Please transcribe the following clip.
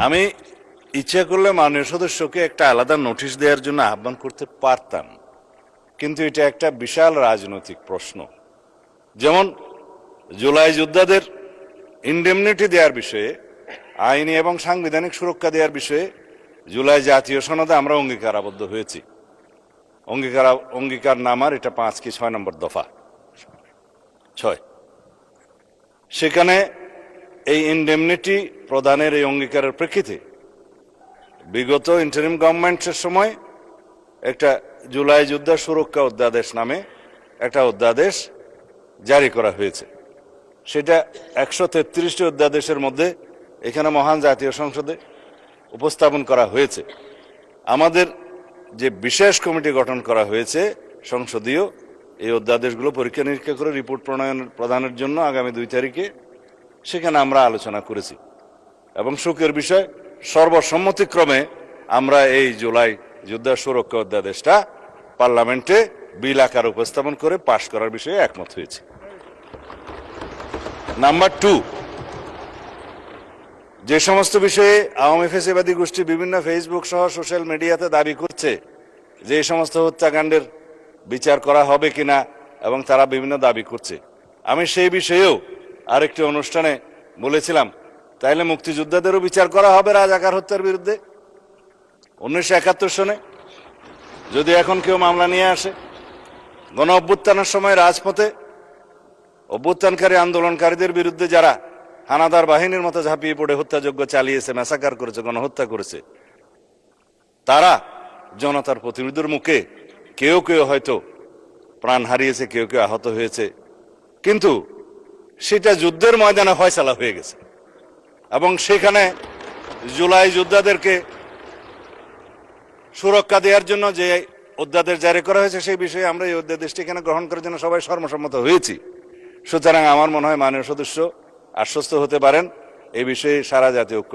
আমি ইচ্ছা করলে মাননীয় সদস্যকে একটা আলাদা নোটিশ দেওয়ার জন্য আহ্বান করতে পারতাম, কিন্তু এটা একটা বিশাল রাজনৈতিক প্রশ্ন। যেমন জুলাই যোদ্ধাদের ইনডেমনিটি দেওয়ার বিষয়ে, আইনি এবং সাংবিধানিক সুরক্ষা দেওয়ার বিষয়ে জুলাই জাতীয় সনদে আমরা অঙ্গীকারাবদ্ধ হয়েছি। অঙ্গীকার নামার এটা 5 কি 6 নম্বর দফা 6। সেখানে এই ইনডেমনিটি প্রদানের এই অঙ্গীকারের প্রেক্ষিতে বিগত ইন্টারিম গভর্নমেন্টের সময় একটা জুলাই যোদ্ধা সুরক্ষা অধ্যাদেশ নামে একটা অধ্যাদেশ জারি করা হয়েছে। সেটা 133টি অধ্যাদেশের মধ্যে এখানে মহান জাতীয় সংসদে উপস্থাপন করা হয়েছে। আমাদের যে বিশেষ কমিটি গঠন করা হয়েছে সংসদীয়, এই অধ্যাদেশগুলো পরীক্ষা নিরীক্ষা করে রিপোর্ট প্রদানের জন্য আগামী 2 তারিখে সেখানে আমরা আলোচনা করেছি এবং সুখের বিষয় সর্বসম্মতিক্রমে আমরা এই জুলাই যোদ্ধা সুরক্ষা অধ্যাদেশটা পার্লামেন্টে বিল আকারে উপস্থাপন করে পাশ করার বিষয়ে একমত হয়েছে। নাম্বার 2, যে সমস্ত বিষয়ে আওয়ামী ফ্যাসিবাদী গোষ্ঠী বিভিন্ন ফেসবুক সহ সোশ্যাল মিডিয়াতে দাবি করছে যে এই সমস্ত হত্যাকাণ্ডের বিচার করা হবে কিনা এবং তারা বিভিন্ন দাবি করছে, আমি সেই বিষয়েও আরেকটি অনুষ্ঠানে বলেছিলাম তাইলে মুক্তিযোদ্ধাদেরও বিচার করা হবে রাজাকার হত্যার বিরুদ্ধে 1971 সনে। যদি এখন কেউ মামলা নিয়ে আসে, গণ অভ্যুত্থানের সময় রাজপথে অভ্যুত্থানকারী আন্দোলনকারীদের বিরুদ্ধে যারা হানাদার বাহিনীর মতো ঝাঁপিয়ে পড়ে হত্যাযজ্ঞ চালিয়েছে, ম্যাসাকার করেছে, গণহত্যা করেছে, তারা জনতার প্রতিরোধের মুখে কেউ কেউ হয়তো প্রাণ হারিয়েছে, কেউ কেউ আহত হয়েছে, কিন্তু সেটা যুদ্ধের ময়দানে ফয়সালা হয়ে গেছে এবং সেখানে জুলাই যোদ্ধাদেরকে সুরক্ষা দেওয়ার জন্য যে অধ্যাদেশ জারি করা হয়েছে সেই বিষয়ে আমরা এই অধ্যাদেশটি এখানে গ্রহণ করার জন্য সবাই সর্বসম্মত হয়েছি। সুতরাং আমার মনে হয় মাননীয় সদস্য আশ্বস্ত হতে পারেন, এই বিষয়ে সারা জাতীয় ঐক্য